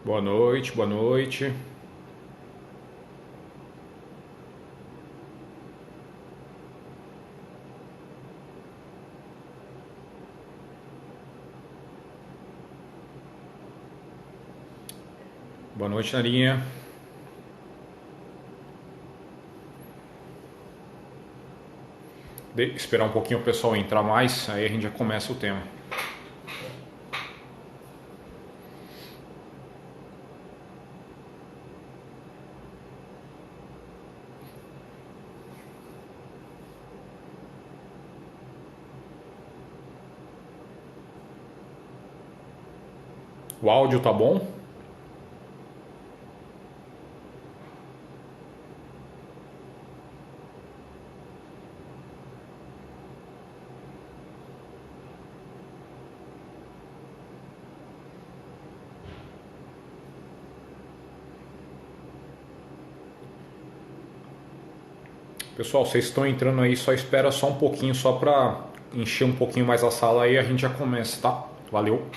Boa noite, boa noite. Boa noite, Narinha. Esperar um pouquinho o pessoal entrar mais, aí a gente já começa o tema. O áudio tá bom? Pessoal, vocês estão entrando aí, só espera só um pouquinho, só pra encher um pouquinho mais a sala aí, a gente já começa, tá? Valeu.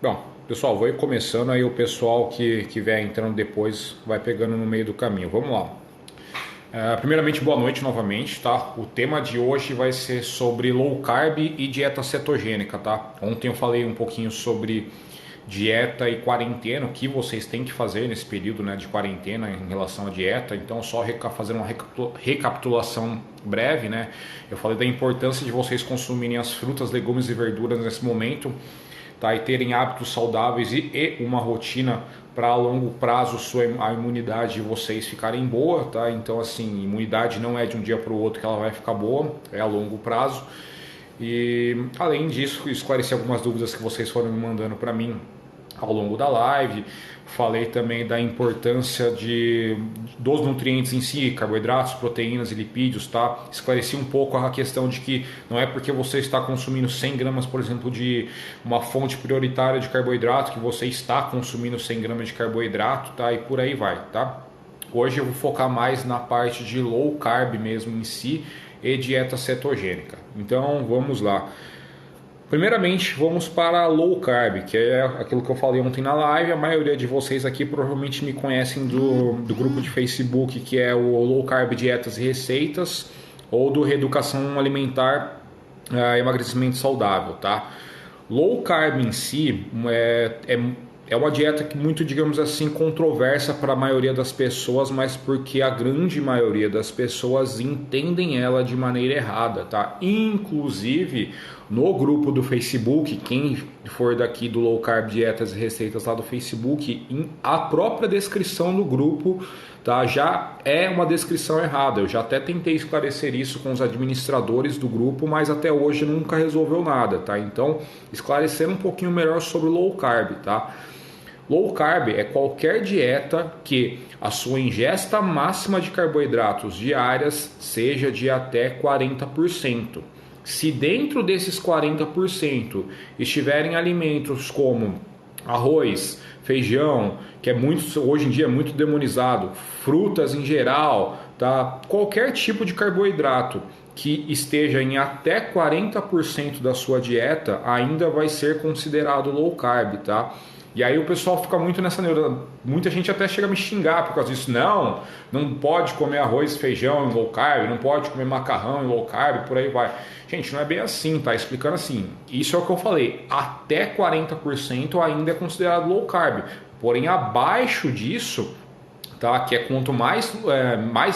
Bom, pessoal, vou ir começando aí, o pessoal que vier entrando depois vai pegando no meio do caminho. Vamos lá. Primeiramente, boa noite novamente, tá? O tema de hoje vai ser sobre low carb e dieta cetogênica, tá? Ontem eu falei um pouquinho sobre dieta e quarentena, o que vocês têm que fazer nesse período, né, de quarentena em relação à dieta. Então, só fazer uma recapitulação breve, né? Eu falei da importância de vocês consumirem as frutas, legumes e verduras nesse momento, tá? E terem hábitos saudáveis e uma rotina para a longo prazo a imunidade de vocês ficarem boa, tá? Então, assim, imunidade não é de um dia para o outro que ela vai ficar boa, é a longo prazo. E além disso, esclarecer algumas dúvidas que vocês foram me mandando para mim ao longo da live. Falei também da importância dos nutrientes em si, carboidratos, proteínas e lipídios, tá? Esclareci um pouco a questão de que não é porque você está consumindo 100 gramas, por exemplo, de uma fonte prioritária de carboidrato, que você está consumindo 100 gramas de carboidrato, tá? E por aí vai, tá? Hoje eu vou focar mais na parte de low carb mesmo em si e dieta cetogênica. Então vamos lá. Primeiramente, vamos para low carb, que é aquilo que eu falei ontem na live. A maioria de vocês aqui provavelmente me conhecem do grupo de Facebook, que é o Low Carb Dietas e Receitas, ou do Reeducação Alimentar e Emagrecimento Saudável, tá? Low carb em si é uma dieta que muito, digamos assim, controversa para a maioria das pessoas, mas porque a grande maioria das pessoas entendem ela de maneira errada, tá? Inclusive, no grupo do Facebook, quem for daqui do Low Carb Dietas e Receitas lá do Facebook, a própria descrição do grupo, tá, já é uma descrição errada. Eu já até tentei esclarecer isso com os administradores do grupo, mas até hoje nunca resolveu nada, tá? Então, esclarecer um pouquinho melhor sobre Low Carb, tá? Low carb é qualquer dieta que a sua ingesta máxima de carboidratos diárias seja de até 40%. Se dentro desses 40% estiverem alimentos como arroz, feijão, que é muito, hoje em dia é muito demonizado, frutas em geral, tá? Qualquer tipo de carboidrato que esteja em até 40% da sua dieta ainda vai ser considerado low carb, tá? E aí o pessoal fica muito nessa neura. Muita gente até chega a me xingar por causa disso. Não, não pode comer arroz e feijão em low carb, não pode comer macarrão em low carb, por aí vai. Gente, não é bem assim, tá? Explicando assim. Isso é o que eu falei. Até 40% ainda é considerado low carb. Porém, abaixo disso, tá? Que é quanto mais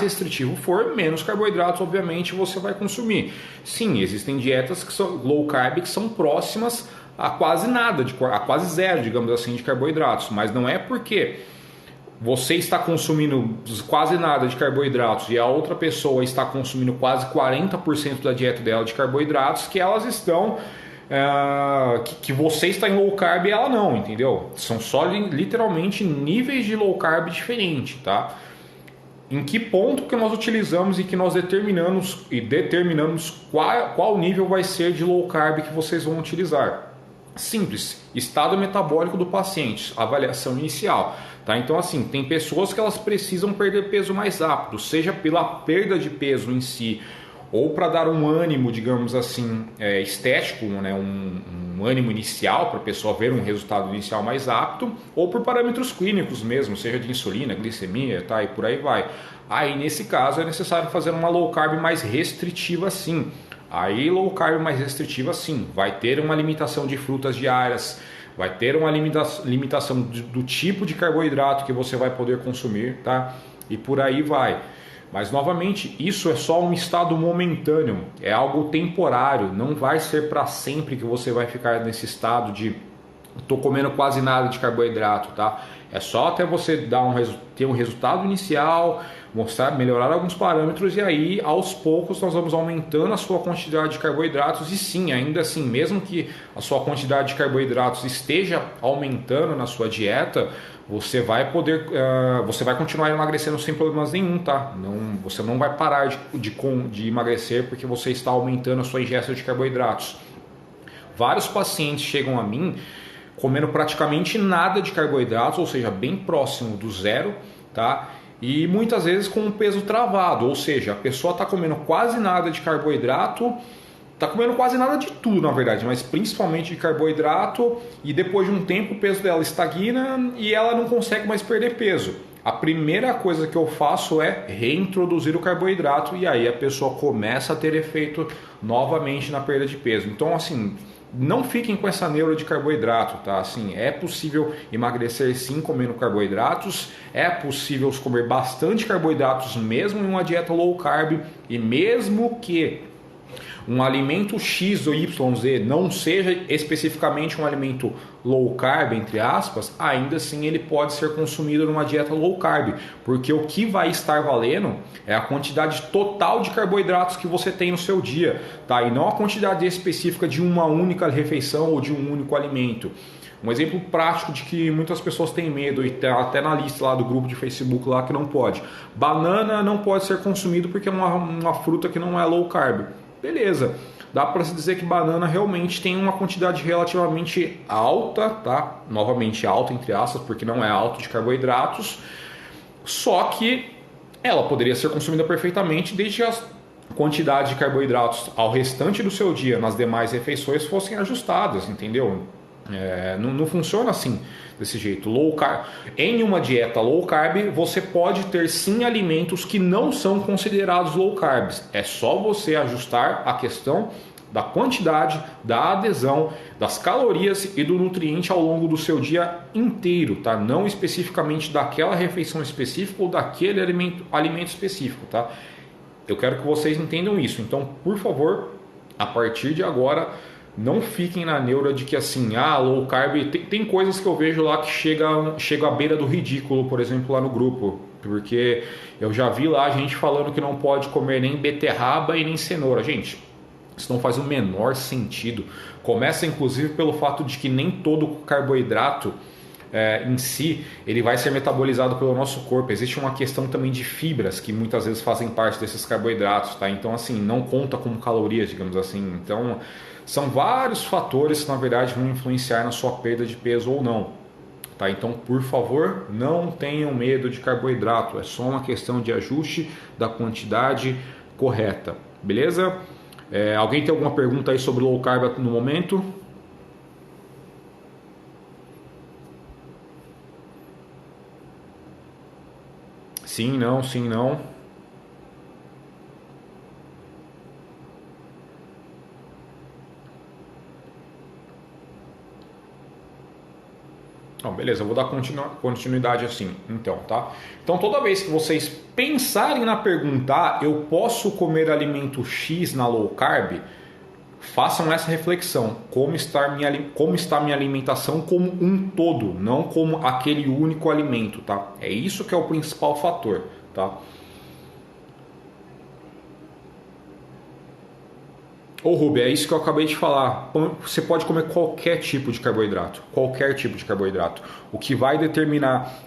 restritivo for, menos carboidratos, obviamente, você vai consumir. Sim, existem dietas que são low carb que são próximas a quase nada, a quase zero, digamos assim, de carboidratos. Mas não é porque você está consumindo quase nada de carboidratos e a outra pessoa está consumindo quase 40% da dieta dela de carboidratos, que elas estão que você está em low carb e ela não, entendeu? São só literalmente níveis de low carb diferentes, tá? Em que ponto que nós utilizamos e que nós determinamos qual nível vai ser de low carb que vocês vão utilizar? Simples, estado metabólico do paciente, avaliação inicial, tá? Então assim, tem pessoas que elas precisam perder peso mais rápido, seja pela perda de peso em si, ou para dar um ânimo, digamos assim, estético, né? um ânimo inicial para a pessoa ver um resultado inicial mais rápido, ou por parâmetros clínicos mesmo, seja de insulina, glicemia, tá? E por aí vai. Aí nesse caso é necessário fazer uma low carb mais restritiva sim. Aí low carb mais restritiva sim, vai ter uma limitação de frutas diárias, vai ter uma limitação do tipo de carboidrato que você vai poder consumir, tá? E por aí vai. Mas novamente, isso é só um estado momentâneo, é algo temporário, não vai ser para sempre que você vai ficar nesse estado de tô comendo quase nada de carboidrato, tá? É só até você ter um resultado inicial, melhorar alguns parâmetros e aí aos poucos nós vamos aumentando a sua quantidade de carboidratos e sim, ainda assim, mesmo que a sua quantidade de carboidratos esteja aumentando na sua dieta, você vai continuar emagrecendo sem problemas nenhum, tá? Você não vai parar de emagrecer porque você está aumentando a sua ingesta de carboidratos. Vários pacientes chegam a mim comendo praticamente nada de carboidratos, ou seja, bem próximo do zero, tá? E muitas vezes com o peso travado, ou seja, a pessoa está comendo quase nada de carboidrato, está comendo quase nada de tudo na verdade, mas principalmente de carboidrato, e depois de um tempo o peso dela estagna e ela não consegue mais perder peso. A primeira coisa que eu faço é reintroduzir o carboidrato e aí a pessoa começa a ter efeito novamente na perda de peso. Então assim, não fiquem com essa neura de carboidrato, tá? Assim, é possível emagrecer sim comendo carboidratos, é possível comer bastante carboidratos mesmo em uma dieta low carb e mesmo que um alimento X ou YZ não seja especificamente um alimento low carb, entre aspas, ainda assim ele pode ser consumido numa dieta low carb, porque o que vai estar valendo é a quantidade total de carboidratos que você tem no seu dia, tá? E não a quantidade específica de uma única refeição ou de um único alimento. Um exemplo prático de que muitas pessoas têm medo, e tá até na lista lá do grupo de Facebook lá que não pode. Banana não pode ser consumido porque é uma fruta que não é low carb. Beleza, dá para se dizer que banana realmente tem uma quantidade relativamente alta, tá? Novamente alta entre aspas, porque não é alto de carboidratos, só que ela poderia ser consumida perfeitamente desde que a quantidade de carboidratos ao restante do seu dia nas demais refeições fossem ajustadas, entendeu? Não funciona assim, desse jeito. Low carb. Em uma dieta low carb, você pode ter sim alimentos que não são considerados low carbs. É só você ajustar a questão da quantidade, da adesão, das calorias e do nutriente ao longo do seu dia inteiro, tá? Não especificamente daquela refeição específica ou daquele alimento específico, tá? Eu quero que vocês entendam isso. Então, por favor, a partir de agora, não fiquem na neura de que assim, low carb, tem coisas que eu vejo lá que chega à beira do ridículo, por exemplo, lá no grupo, porque eu já vi lá gente falando que não pode comer nem beterraba e nem cenoura. Gente, isso não faz o menor sentido. Começa inclusive pelo fato de que nem todo carboidrato em si, ele vai ser metabolizado pelo nosso corpo. Existe uma questão também de fibras que muitas vezes fazem parte desses carboidratos, tá? Então assim, não conta como calorias, digamos assim. Então são vários fatores que na verdade vão influenciar na sua perda de peso ou não, tá? Então por favor, não tenham medo de carboidrato, é só uma questão de ajuste da quantidade correta, beleza? Alguém tem alguma pergunta aí sobre low carb no momento? Sim, não, sim, não. Não, beleza, eu vou dar continuidade assim, então, tá? Então, toda vez que vocês pensarem na pergunta, eu posso comer alimento X na low carb? façam essa reflexão, como está minha alimentação como um todo, não como aquele único alimento, tá? É isso que é o principal fator, tá? Ô Rubi, é isso que eu acabei de falar. Você pode comer qualquer tipo de carboidrato. Qualquer tipo de carboidrato. O que vai determinar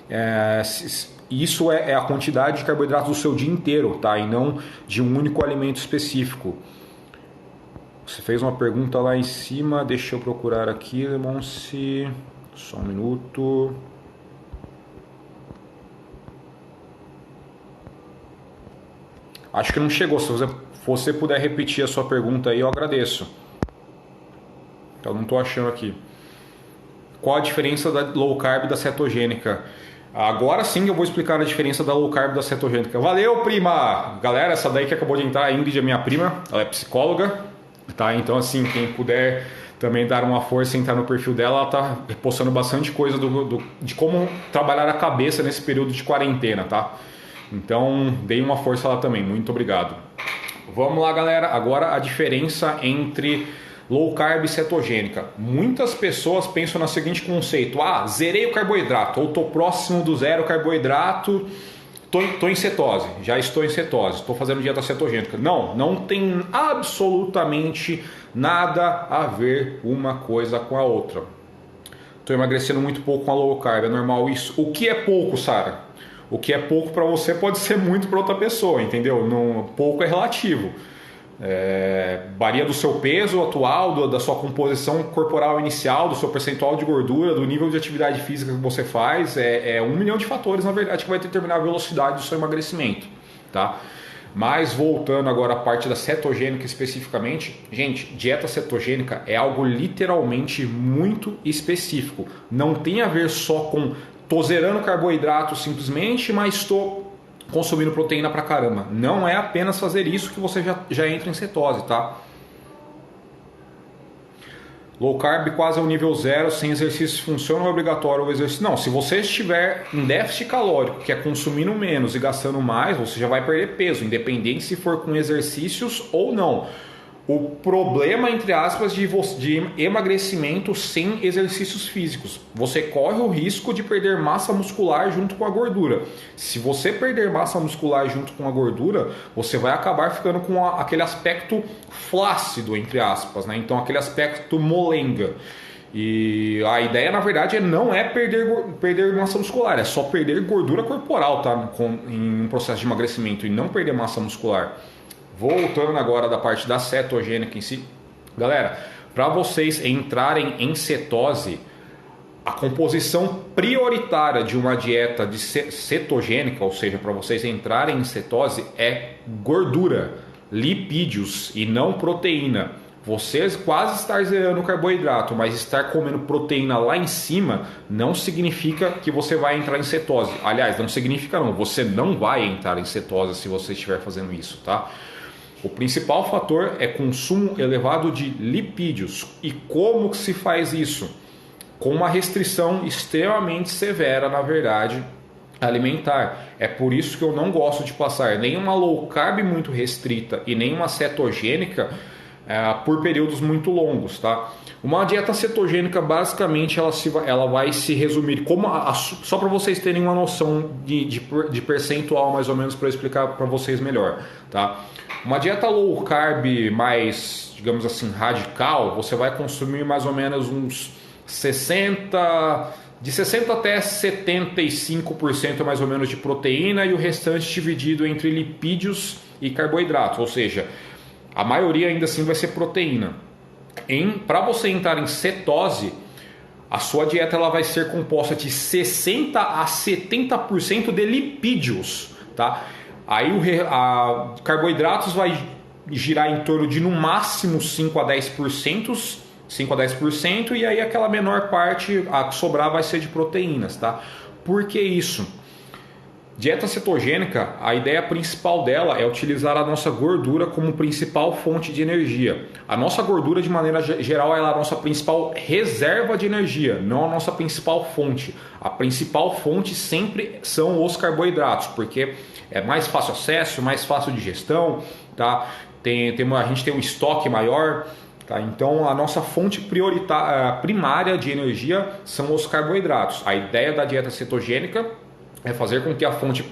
isso é a quantidade de carboidrato do seu dia inteiro, tá? E não de um único alimento específico. Você fez uma pergunta lá em cima. Deixa eu procurar aqui, Lemonce. Só um minuto. Acho que não chegou. Se você puder repetir a sua pergunta aí, eu agradeço. Então não estou achando aqui. Qual a diferença da low carb e da cetogênica? Agora sim eu vou explicar a diferença da low carb e da cetogênica. Valeu, prima! Galera, essa daí que acabou de entrar, a Ingrid é minha prima, ela é psicóloga, tá? Então assim, quem puder também dar uma força e entrar no perfil dela, ela tá postando bastante coisa de como trabalhar a cabeça nesse período de quarentena, tá? Então, deem uma força lá também. Muito obrigado. Vamos lá, galera. Agora a diferença entre low carb e cetogênica. Muitas pessoas pensam no seguinte conceito: zerei o carboidrato, ou estou próximo do zero carboidrato, estou em cetose, já estou em cetose, estou fazendo dieta cetogênica. Não tem absolutamente nada a ver uma coisa com a outra. Estou emagrecendo muito pouco com a low carb, é normal isso. O que é pouco, Sara? O que é pouco para você pode ser muito para outra pessoa, entendeu? Pouco é relativo. Varia do seu peso atual, da sua composição corporal inicial, do seu percentual de gordura, do nível de atividade física que você faz. É 1 milhão de fatores, na verdade, que vai determinar a velocidade do seu emagrecimento, tá? Mas voltando agora à parte da cetogênica especificamente, gente, dieta cetogênica é algo literalmente muito específico. Não tem a ver só com tô zerando carboidrato simplesmente, mas estou consumindo proteína pra caramba. Não é apenas fazer isso que você já entra em cetose, tá? Low carb quase ao nível zero, sem exercício funciona ou é obrigatório o exercício? Não, se você estiver em déficit calórico, que é consumindo menos e gastando mais, você já vai perder peso, independente se for com exercícios ou não. O problema, entre aspas, de emagrecimento sem exercícios físicos. Você corre o risco de perder massa muscular junto com a gordura. Se você perder massa muscular junto com a gordura, você vai acabar ficando com aquele aspecto flácido, entre aspas, né? Então aquele aspecto molenga. E a ideia, na verdade, não é perder massa muscular, é só perder gordura corporal, tá? Em um processo de emagrecimento, e não perder massa muscular. Voltando agora da parte da cetogênica em si, galera, para vocês entrarem em cetose, a composição prioritária de uma dieta de cetogênica, ou seja, para vocês entrarem em cetose, é gordura, lipídios e não proteína. Vocês quase estar zerando o carboidrato, mas estar comendo proteína lá em cima não significa que você vai entrar em cetose. Aliás, não significa não, você não vai entrar em cetose se você estiver fazendo isso, tá? O principal fator é consumo elevado de lipídios. E como que se faz isso? Com uma restrição extremamente severa, na verdade, alimentar. É por isso que eu não gosto de passar nem uma low carb muito restrita e nem uma cetogênica por períodos muito longos, tá? Uma dieta cetogênica, basicamente, ela vai se resumir como só para vocês terem uma noção de percentual, mais ou menos, para explicar para vocês melhor, tá? Uma dieta low carb mais, digamos assim, radical, você vai consumir mais ou menos uns 60 até 75% mais ou menos de proteína e o restante dividido entre lipídios e carboidratos, ou seja, a maioria ainda assim vai ser proteína. Para você entrar em cetose, a sua dieta ela vai ser composta de 60 a 70% de lipídios, tá? Aí carboidratos vai girar em torno de no máximo 5 a 10%, e aí aquela menor parte, a que sobrar, vai ser de proteínas, tá? Por que isso? Dieta cetogênica, a ideia principal dela é utilizar a nossa gordura como principal fonte de energia. A nossa gordura, de maneira geral, ela é a nossa principal reserva de energia, não a nossa principal fonte. A principal fonte sempre são os carboidratos, porque é mais fácil acesso, mais fácil digestão, tá? A gente tem um estoque maior. Tá? Então, a nossa fonte primária de energia são os carboidratos. A ideia da dieta cetogênica é fazer com que a fonte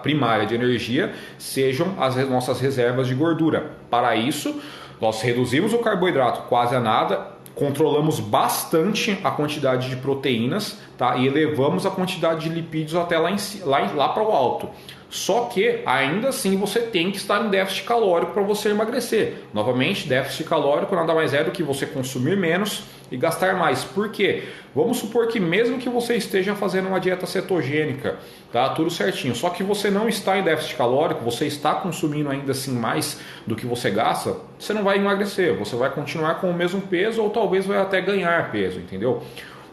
primária de energia sejam as nossas reservas de gordura. Para isso, nós reduzimos o carboidrato quase a nada, controlamos bastante a quantidade de proteínas, tá? E elevamos a quantidade de lipídios até lá para o alto. Só que ainda assim você tem que estar em déficit calórico para você emagrecer. Novamente, déficit calórico nada mais é do que você consumir menos e gastar mais. Por quê? Vamos supor que mesmo que você esteja fazendo uma dieta cetogênica, tá tudo certinho, só que você não está em déficit calórico, você está consumindo ainda assim mais do que você gasta, você não vai emagrecer, você vai continuar com o mesmo peso ou talvez vai até ganhar peso, entendeu?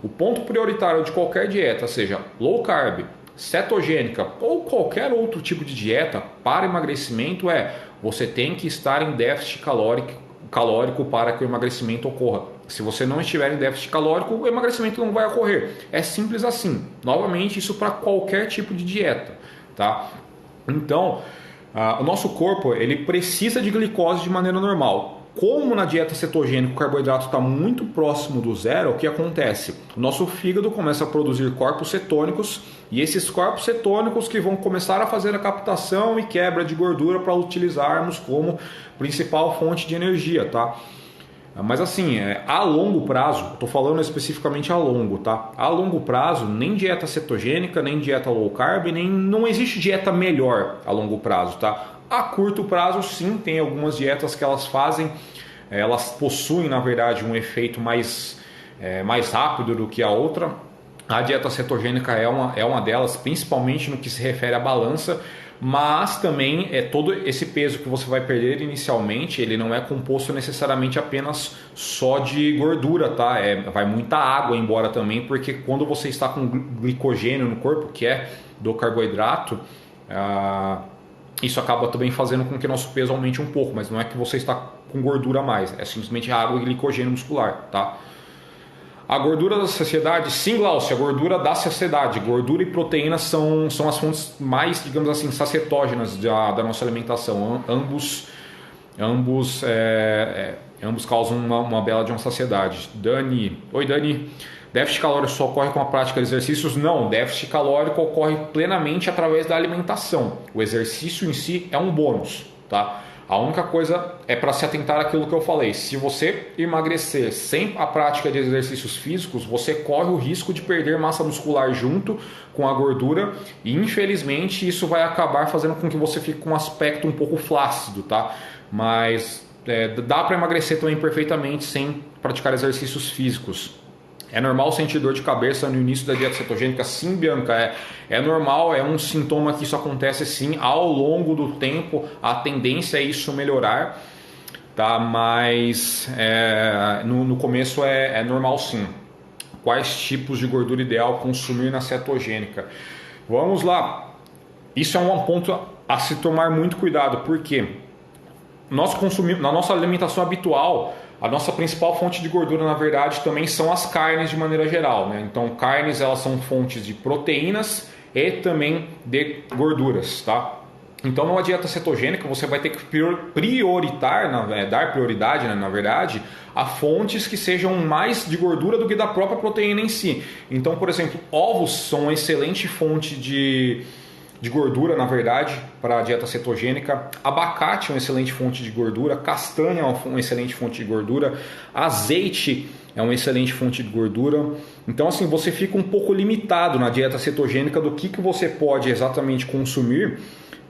O ponto prioritário de qualquer dieta, seja low carb, cetogênica ou qualquer outro tipo de dieta para emagrecimento, você tem que estar em déficit calórico para que o emagrecimento ocorra. Se você não estiver em déficit calórico, o emagrecimento não vai ocorrer. É simples assim. Novamente, isso para qualquer tipo de dieta, tá? Então, o nosso corpo ele precisa de glicose de maneira normal. Como na dieta cetogênica o carboidrato está muito próximo do zero, o que acontece? O nosso fígado começa a produzir corpos cetônicos e esses corpos cetônicos que vão começar a fazer a captação e quebra de gordura para utilizarmos como principal fonte de energia, tá? Mas assim, a longo prazo, estou falando especificamente a longo, tá? A longo prazo, nem dieta cetogênica, nem dieta low carb, não existe dieta melhor a longo prazo, tá? A curto prazo, sim, tem algumas dietas que elas possuem, na verdade, um efeito mais rápido do que a outra. A dieta cetogênica é uma delas, principalmente no que se refere à balança, mas também todo esse peso que você vai perder inicialmente, ele não é composto necessariamente apenas só de gordura, tá? Vai muita água embora também, porque quando você está com glicogênio no corpo, que é do carboidrato, isso acaba também fazendo com que nosso peso aumente um pouco, mas não é que você está com gordura a mais, é simplesmente água e glicogênio muscular, tá? A gordura da saciedade, sim, Glaucio, a gordura da saciedade. Gordura e proteína são as fontes mais, digamos assim, sacetógenas da nossa alimentação. Ambos causam uma bela de uma saciedade. Oi, Dani. Déficit calórico só ocorre com a prática de exercícios? Não, déficit calórico ocorre plenamente através da alimentação. O exercício em si é um bônus, tá? A única coisa é para se atentar àquilo que eu falei. Se você emagrecer sem a prática de exercícios físicos, você corre o risco de perder massa muscular junto com a gordura e infelizmente isso vai acabar fazendo com que você fique com um aspecto um pouco flácido, tá? Mas dá para emagrecer também perfeitamente sem praticar exercícios físicos. É normal sentir dor de cabeça no início da dieta cetogênica? Sim, Bianca, é normal, é um sintoma que isso acontece sim ao longo do tempo, a tendência é isso melhorar, tá? Mas no começo é normal sim. Quais tipos de gordura ideal consumir na cetogênica? Vamos lá, isso é um ponto a se tomar muito cuidado, porque nós consumimos, na nossa alimentação habitual, a nossa principal fonte de gordura, na verdade, também são as carnes de maneira geral, né? Então, carnes elas são fontes de proteínas e também de gorduras, tá? Então, numa dieta cetogênica, você vai ter que dar prioridade, né, na verdade, a fontes que sejam mais de gordura do que da própria proteína em si. Então, por exemplo, ovos são uma excelente fonte de gordura, na verdade, para a dieta cetogênica. Abacate é uma excelente fonte de gordura, castanha é uma excelente fonte de gordura, azeite é uma excelente fonte de gordura. Então, assim, você fica um pouco limitado na dieta cetogênica do que você pode exatamente consumir,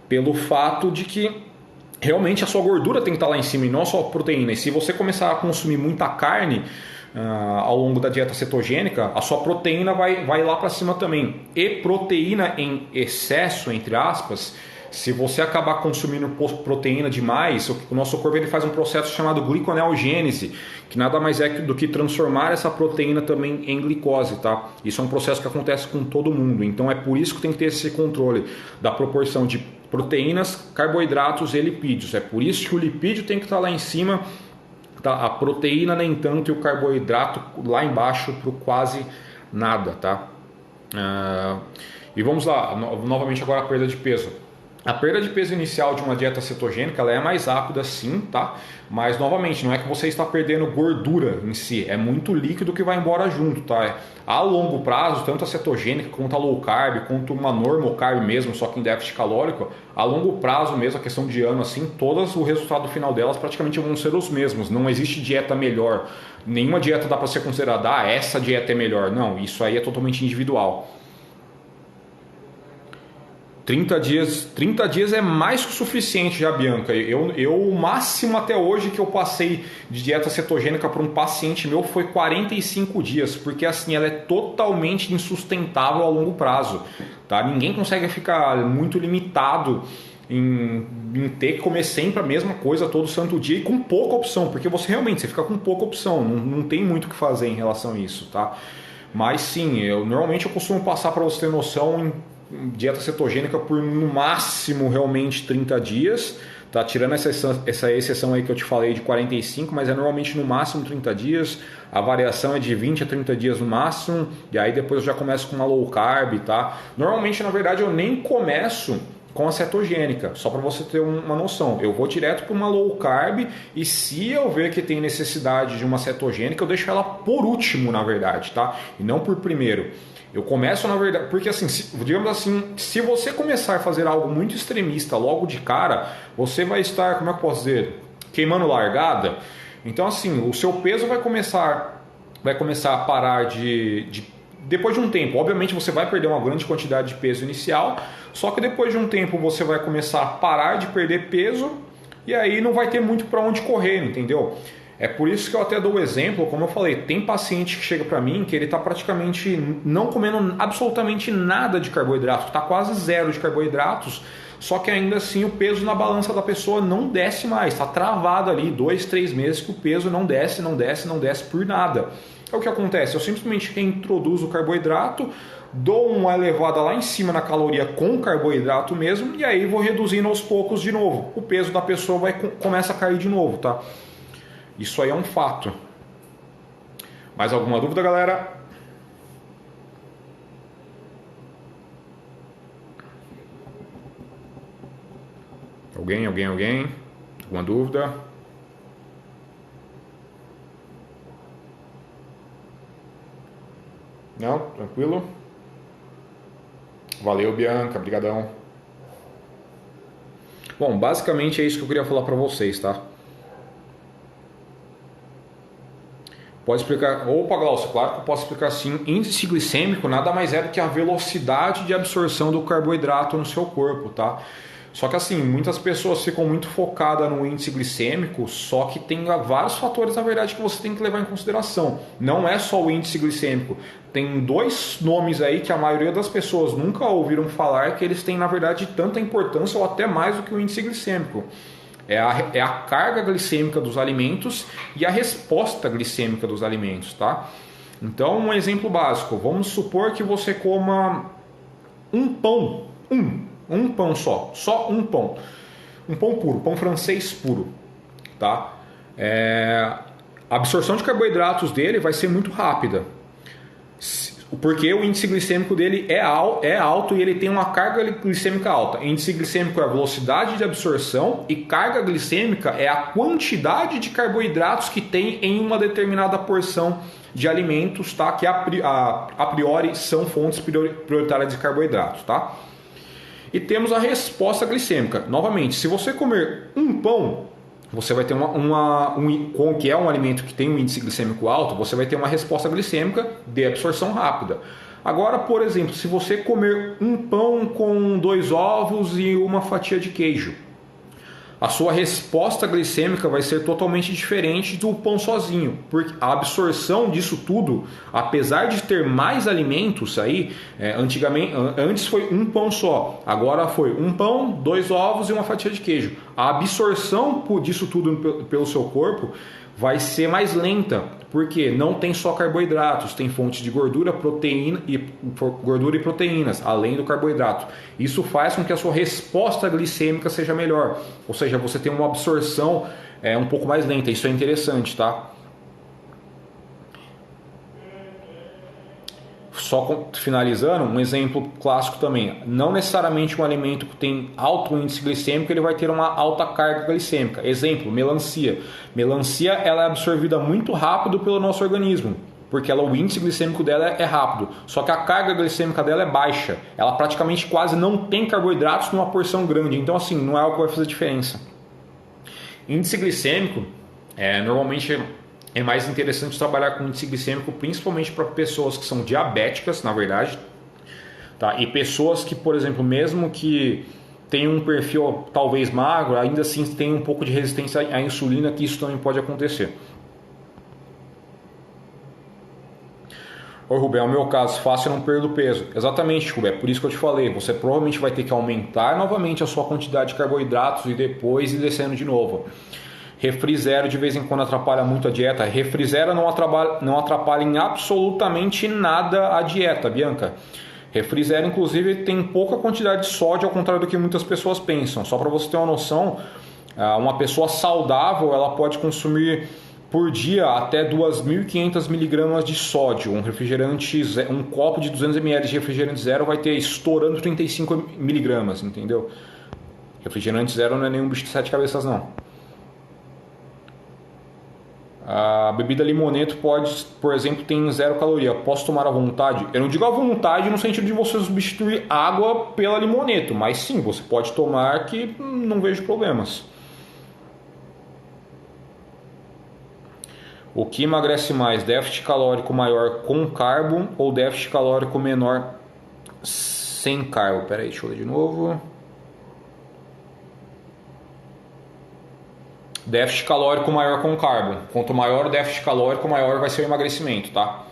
pelo fato de que realmente a sua gordura tem que estar lá em cima e não só a proteína. E se você começar a consumir muita carne ao longo da dieta cetogênica, a sua proteína vai lá para cima também. E proteína em excesso, entre aspas, se você acabar consumindo proteína demais, o nosso corpo ele faz um processo chamado gliconeogênese, que nada mais é do que transformar essa proteína também em glicose, tá? Isso é um processo que acontece com todo mundo, então é por isso que tem que ter esse controle da proporção de proteínas, carboidratos e lipídios. É por isso que o lipídio tem que estar lá em cima, tá? A proteína nem tanto e o carboidrato lá embaixo para quase nada, tá? E vamos lá, novamente agora a perda de peso. A perda de peso inicial de uma dieta cetogênica ela é mais rápida sim, tá? Mas novamente, não é que você está perdendo gordura em si, é muito líquido que vai embora junto, tá? A longo prazo, tanto a cetogênica quanto a low carb, quanto uma normal carb mesmo, só que em déficit calórico, a longo prazo mesmo, a questão de ano assim, todas o resultado final delas praticamente vão ser os mesmos. Não existe dieta melhor. Nenhuma dieta dá para ser considerada, essa dieta é melhor. Não, isso aí é totalmente individual. 30 dias é mais que o suficiente já, Bianca. O máximo até hoje que eu passei de dieta cetogênica para um paciente meu foi 45 dias, porque assim ela é totalmente insustentável a longo prazo. Tá? Ninguém consegue ficar muito limitado em ter que comer sempre a mesma coisa todo santo dia e com pouca opção, porque você fica com pouca opção, não tem muito o que fazer em relação a isso. Tá? Mas sim, normalmente eu costumo passar, para você ter noção, dieta cetogênica por no máximo realmente 30 dias, tá? Tirando essa exceção aí que eu te falei de 45, mas é normalmente no máximo 30 dias, a variação é de 20 a 30 dias no máximo, e aí depois eu já começo com uma low carb, tá? Normalmente, na verdade, eu nem começo com a cetogênica, só para você ter uma noção. Eu vou direto para uma low carb e se eu ver que tem necessidade de uma cetogênica, eu deixo ela por último, na verdade, tá? E não por primeiro. Eu começo, na verdade, porque assim, digamos assim, se você começar a fazer algo muito extremista logo de cara, você vai estar, como é que eu posso dizer, queimando largada. Então assim, o seu peso vai começar a parar depois de um tempo. Obviamente você vai perder uma grande quantidade de peso inicial, só que depois de um tempo você vai começar a parar de perder peso e aí não vai ter muito para onde correr, entendeu? É por isso que eu até dou o exemplo, como eu falei, tem paciente que chega para mim que ele está praticamente não comendo absolutamente nada de carboidrato, está quase zero de carboidratos, só que ainda assim o peso na balança da pessoa não desce mais, está travado ali 2, 3 meses que o peso não desce por nada. É o que acontece, eu simplesmente reintroduzo o carboidrato, dou uma elevada lá em cima na caloria com carboidrato mesmo e aí vou reduzindo aos poucos de novo. O peso da pessoa começa a cair de novo, tá? Isso aí é um fato. Mais alguma dúvida, galera? Alguém? Alguma dúvida? Não? Tranquilo? Valeu, Bianca. Obrigadão. Bom, basicamente é isso que eu queria falar para vocês, tá? Pode explicar, opa, Glaucio, claro que eu posso explicar sim. Índice glicêmico nada mais é do que a velocidade de absorção do carboidrato no seu corpo, tá? Só que assim, muitas pessoas ficam muito focadas no índice glicêmico, só que tem vários fatores, na verdade, que você tem que levar em consideração. Não é só o índice glicêmico. Tem dois nomes aí que a maioria das pessoas nunca ouviram falar, que eles têm, na verdade, tanta importância ou até mais do que o índice glicêmico. É a carga glicêmica dos alimentos e a resposta glicêmica dos alimentos, tá? Então, um exemplo básico. Vamos supor que você coma um pão. Um pão só um pão. Um pão puro, pão francês puro, tá? A absorção de carboidratos dele vai ser muito rápida. Porque o índice glicêmico dele é alto e ele tem uma carga glicêmica alta. Índice glicêmico é a velocidade de absorção e carga glicêmica é a quantidade de carboidratos que tem em uma determinada porção de alimentos, tá? Que a priori são fontes prioritárias de carboidratos, tá? E temos a resposta glicêmica. Novamente, se você comer um pão, você vai ter que é um alimento que tem um índice glicêmico alto, você vai ter uma resposta glicêmica de absorção rápida. Agora, por exemplo, se você comer um pão com 2 ovos e uma fatia de queijo, a sua resposta glicêmica vai ser totalmente diferente do pão sozinho, porque a absorção disso tudo, apesar de ter mais alimentos aí, antes foi um pão só, agora foi um pão, 2 ovos e uma fatia de queijo. A absorção disso tudo pelo seu corpo vai ser mais lenta, porque não tem só carboidratos, tem fontes de gordura, proteína e proteínas, além do carboidrato. Isso faz com que a sua resposta glicêmica seja melhor, ou seja, você tem uma absorção um pouco mais lenta. Isso é interessante, tá? só finalizando, um exemplo clássico também, não necessariamente um alimento que tem alto índice glicêmico ele vai ter uma alta carga glicêmica. Exemplo, melancia. Melancia ela é absorvida muito rápido pelo nosso organismo, porque o índice glicêmico dela é rápido, só que a carga glicêmica dela é baixa, ela praticamente quase não tem carboidratos numa porção grande, então assim, não é algo que vai fazer diferença. Índice glicêmico, normalmente é mais interessante trabalhar com índice glicêmico, principalmente para pessoas que são diabéticas, na verdade, tá? E pessoas que, por exemplo, mesmo que tenham um perfil talvez magro, ainda assim tem um pouco de resistência à insulina, que isso também pode acontecer. Oi, Rubem, é o meu caso, fácil não perder peso. Exatamente, Rubem, é por isso que eu te falei. Você provavelmente vai ter que aumentar novamente a sua quantidade de carboidratos e depois ir descendo de novo. Refri zero de vez em quando atrapalha muito a dieta. Refri zero não atrapalha em absolutamente nada a dieta, Bianca. Refri zero, inclusive, tem pouca quantidade de sódio, ao contrário do que muitas pessoas pensam. Só para você ter uma noção, uma pessoa saudável ela pode consumir por dia até 2.500 miligramas de sódio. Um copo de 200 ml de refrigerante zero vai ter estourando 35 miligramas, entendeu? Refrigerante zero não é nenhum bicho de 7 cabeças, não. A bebida limoneto pode, por exemplo, tem 0 caloria. Posso tomar à vontade? Eu não digo à vontade no sentido de você substituir água pela limoneto, mas sim, você pode tomar que não vejo problemas. O que emagrece mais? Déficit calórico maior com carbo ou déficit calórico menor sem carbo? Pera aí, deixa eu ler de novo. Déficit calórico maior com carbo. Quanto maior o déficit calórico, maior vai ser o emagrecimento, tá?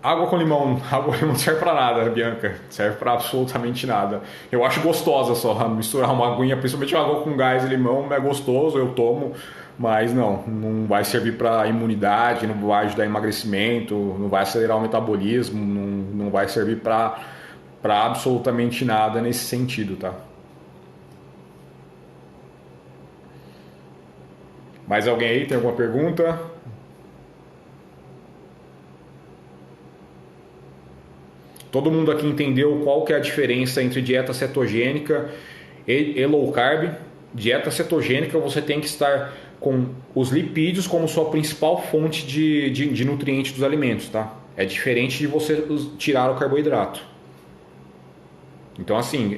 Água com limão não serve pra nada, Bianca. Serve pra absolutamente nada. Eu acho gostosa só misturar uma aguinha, principalmente água com gás e limão, é gostoso, eu tomo. Mas não vai servir para imunidade, não vai ajudar em emagrecimento, não vai acelerar o metabolismo, não vai servir para absolutamente nada nesse sentido, tá? Mais alguém aí tem alguma pergunta? Todo mundo aqui entendeu qual que é a diferença entre dieta cetogênica e low carb? Dieta cetogênica você tem que estar com os lipídios como sua principal fonte de nutrientes dos alimentos, tá? É diferente de você tirar o carboidrato. Então assim,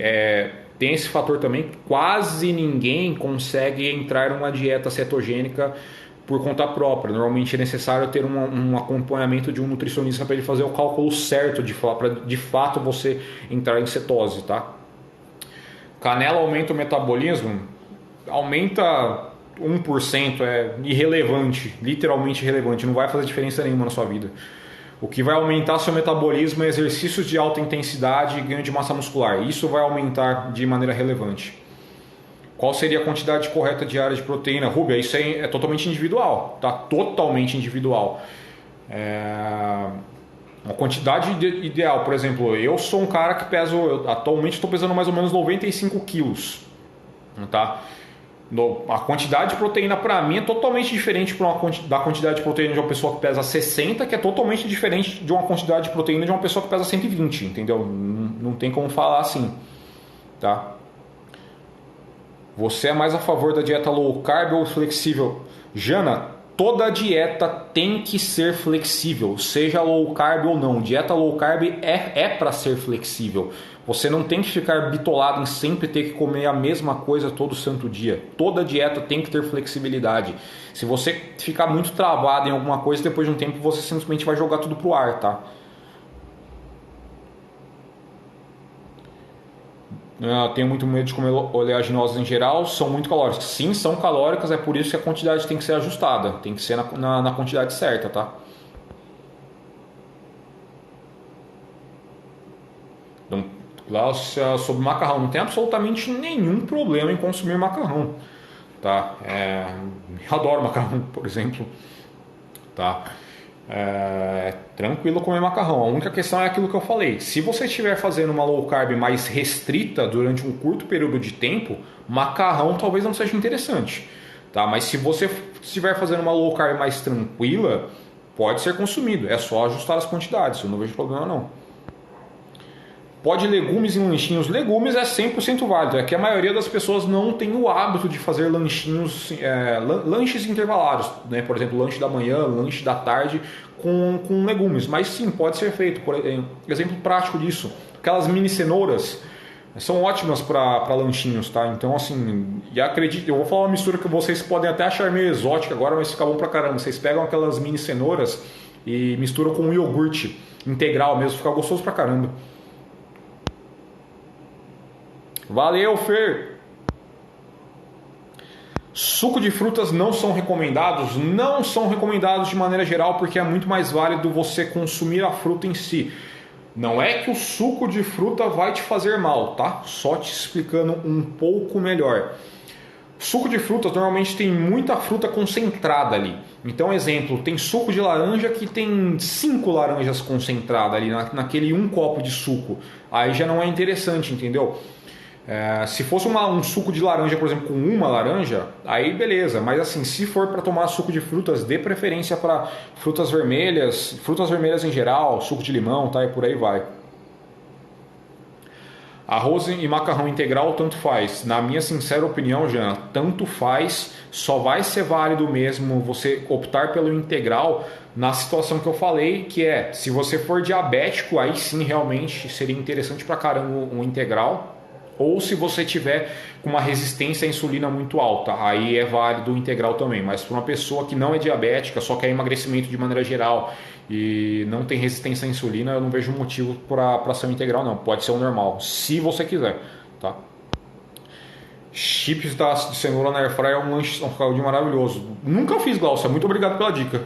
tem esse fator também, quase ninguém consegue entrar numa dieta cetogênica por conta própria. Normalmente é necessário ter um acompanhamento de um nutricionista para ele fazer o cálculo certo para de fato você entrar em cetose, tá? Canela aumenta o metabolismo? Aumenta 1%, é irrelevante, literalmente irrelevante, não vai fazer diferença nenhuma na sua vida. O que vai aumentar seu metabolismo é exercícios de alta intensidade e ganho de massa muscular. Isso vai aumentar de maneira relevante. Qual seria a quantidade correta diária de proteína? Rubia, isso é totalmente individual, tá? Totalmente individual. Uma quantidade ideal, por exemplo, eu sou um cara que atualmente estou pesando mais ou menos 95 quilos, tá? A quantidade de proteína para mim é totalmente diferente da quantidade de proteína de uma pessoa que pesa 60, que é totalmente diferente de uma quantidade de proteína de uma pessoa que pesa 120, entendeu? Não tem como falar assim, tá? Você é mais a favor da dieta low carb ou flexível? Jana, toda dieta tem que ser flexível, seja low carb ou não. Dieta low carb é para ser flexível. Você não tem que ficar bitolado em sempre ter que comer a mesma coisa todo santo dia. Toda dieta tem que ter flexibilidade. Se você ficar muito travado em alguma coisa, depois de um tempo você simplesmente vai jogar tudo pro ar, tá? Tenho muito medo de comer oleaginosas em geral, são muito calóricas. Sim, são calóricas, é por isso que a quantidade tem que ser ajustada. Tem que ser na quantidade certa, tá? Então, lá sobre macarrão, não tem absolutamente nenhum problema em consumir macarrão, tá? Eu adoro macarrão, por exemplo, tá? É tranquilo comer macarrão. A única questão é aquilo que eu falei. Se você estiver fazendo uma low carb mais restrita durante um curto período de tempo, macarrão talvez não seja interessante, tá? Mas se você estiver fazendo uma low carb mais tranquila, pode ser consumido. É só ajustar as quantidades. Eu não vejo problema não. Pode legumes em lanchinhos? Legumes é 100% válido. É que a maioria das pessoas não tem o hábito de fazer lanchinhos, lanches intervalados, né? Por exemplo, lanche da manhã, lanche da tarde com legumes. Mas sim, pode ser feito. Por exemplo prático disso, aquelas mini cenouras são ótimas para lanchinhos, tá? Então assim, e acredito, eu vou falar uma mistura que vocês podem até achar meio exótica agora, mas fica bom pra caramba. Vocês pegam aquelas mini cenouras e misturam com um iogurte integral mesmo, fica gostoso pra caramba. Valeu, Fer! Suco de frutas não são recomendados? Não são recomendados de maneira geral, porque é muito mais válido você consumir a fruta em si. Não é que o suco de fruta vai te fazer mal, tá? Só te explicando um pouco melhor. Suco de frutas normalmente tem muita fruta concentrada ali. Então, exemplo, tem suco de laranja que tem 5 laranjas concentradas ali naquele um copo de suco. Aí já não é interessante, entendeu? Se fosse um suco de laranja, por exemplo, com uma laranja, aí beleza. Mas assim, se for para tomar suco de frutas, dê preferência para frutas vermelhas em geral, suco de limão, tá? E por aí vai. Arroz e macarrão integral, tanto faz. Na minha sincera opinião, Jana, tanto faz. Só vai ser válido mesmo você optar pelo integral na situação que eu falei, que é, se você for diabético, aí sim realmente seria interessante pra caramba um integral. Ou se você tiver com uma resistência à insulina muito alta, aí é válido o integral também. Mas para uma pessoa que não é diabética, só quer emagrecimento de maneira geral e não tem resistência à insulina, eu não vejo motivo para ser um integral não. Pode ser um normal, se você quiser, tá? Chips de cenoura na airfryer é um lanche maravilhoso. Nunca fiz, Glaucia. Muito obrigado pela dica.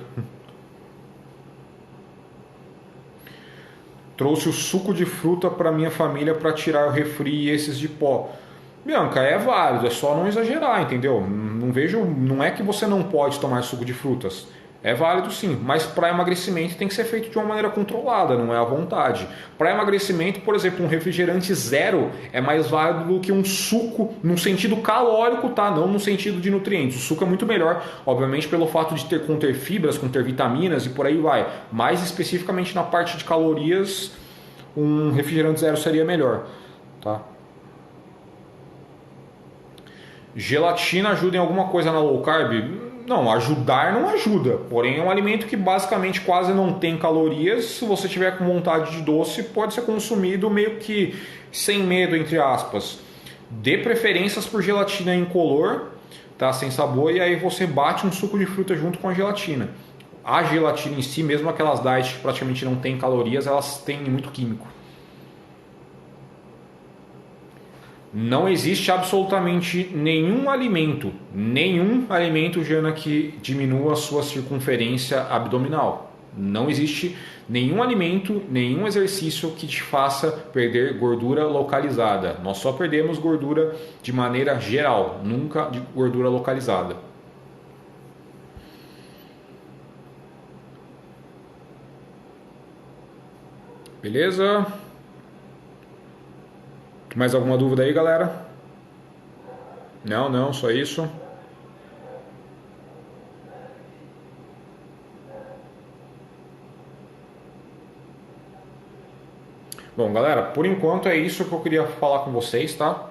Trouxe o suco de fruta para minha família para tirar o refri e esses de pó. Bianca, é válido, é só não exagerar, entendeu? Não é que você não pode tomar suco de frutas. É válido sim, mas para emagrecimento tem que ser feito de uma maneira controlada, não é à vontade. Para emagrecimento, por exemplo, um refrigerante zero é mais válido do que um suco no sentido calórico, tá? Não no sentido de nutrientes. O suco é muito melhor, obviamente, pelo fato de conter fibras, conter vitaminas e por aí vai. Mais especificamente na parte de calorias, um refrigerante zero seria melhor, tá? Gelatina ajuda em alguma coisa na low carb? Não, ajudar não ajuda. Porém, é um alimento que basicamente quase não tem calorias. Se você tiver com vontade de doce, pode ser consumido meio que sem medo, entre aspas. Dê preferências por gelatina incolor, tá? Sem sabor, e aí você bate um suco de fruta junto com a gelatina. A gelatina em si, mesmo aquelas diet que praticamente não tem calorias, elas têm muito químico. Não existe absolutamente nenhum alimento, Jana, que diminua a sua circunferência abdominal. Não existe nenhum alimento, nenhum exercício que te faça perder gordura localizada. Nós só perdemos gordura de maneira geral, nunca de gordura localizada. Beleza? Mais alguma dúvida aí, galera? Não, só isso. Bom, galera, por enquanto é isso que eu queria falar com vocês, tá?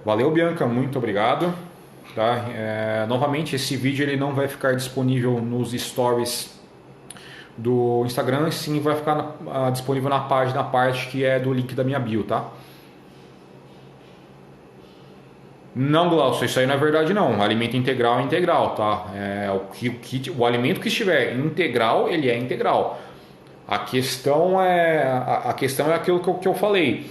Valeu, Bianca, muito obrigado. Tá? Novamente, esse vídeo ele não vai ficar disponível nos stories do Instagram, sim vai ficar disponível na página, parte que é do link da minha bio, tá? Não, Glaucio, isso aí não é verdade não. O alimento integral é integral, tá? O alimento que estiver integral, ele é integral. A questão é aquilo que eu falei.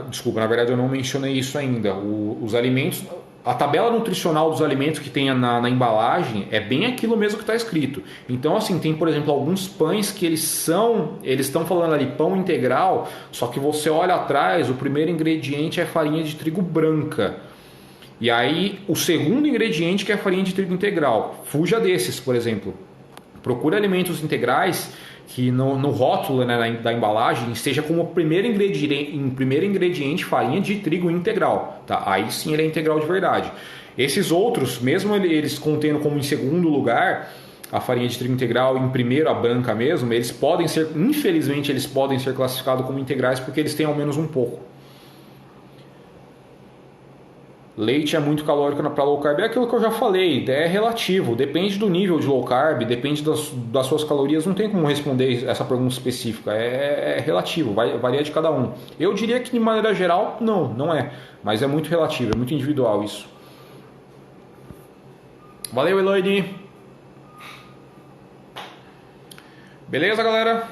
Desculpa, na verdade eu não mencionei isso ainda. Os alimentos, a tabela nutricional dos alimentos que tem na embalagem é bem aquilo mesmo que está escrito. Então, assim, tem, por exemplo, alguns pães que eles estão falando ali pão integral, só que você olha atrás, o primeiro ingrediente é farinha de trigo branca. E aí, o segundo ingrediente que é farinha de trigo integral. Fuja desses, por exemplo. Procure alimentos integrais que no rótulo, né, da embalagem esteja como primeiro ingrediente farinha de trigo integral. Tá? Aí sim ele é integral de verdade. Esses outros, mesmo eles contendo como em segundo lugar a farinha de trigo integral, em primeiro a branca mesmo, eles podem ser, infelizmente, eles podem ser classificados como integrais porque eles têm ao menos um pouco. Leite é muito calórico para low carb, é aquilo que eu já falei, é relativo, depende do nível de low carb, depende das suas calorias, não tem como responder essa pergunta específica, é relativo, varia de cada um. Eu diria que de maneira geral, não é, mas é muito relativo, é muito individual isso. Valeu, Elaine! Beleza, galera?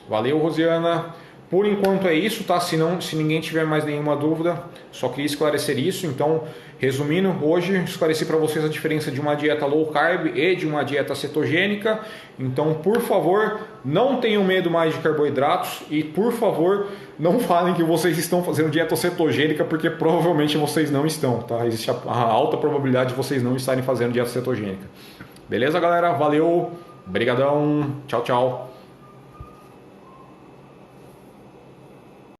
Valeu, Rosiana! Por enquanto é isso, tá? Se ninguém tiver mais nenhuma dúvida, só queria esclarecer isso. Então, resumindo, hoje esclareci para vocês a diferença de uma dieta low carb e de uma dieta cetogênica. Então, por favor, não tenham medo mais de carboidratos e, por favor, não falem que vocês estão fazendo dieta cetogênica, porque provavelmente vocês não estão, tá? Existe a alta probabilidade de vocês não estarem fazendo dieta cetogênica. Beleza, galera? Valeu! Obrigadão! Tchau, tchau!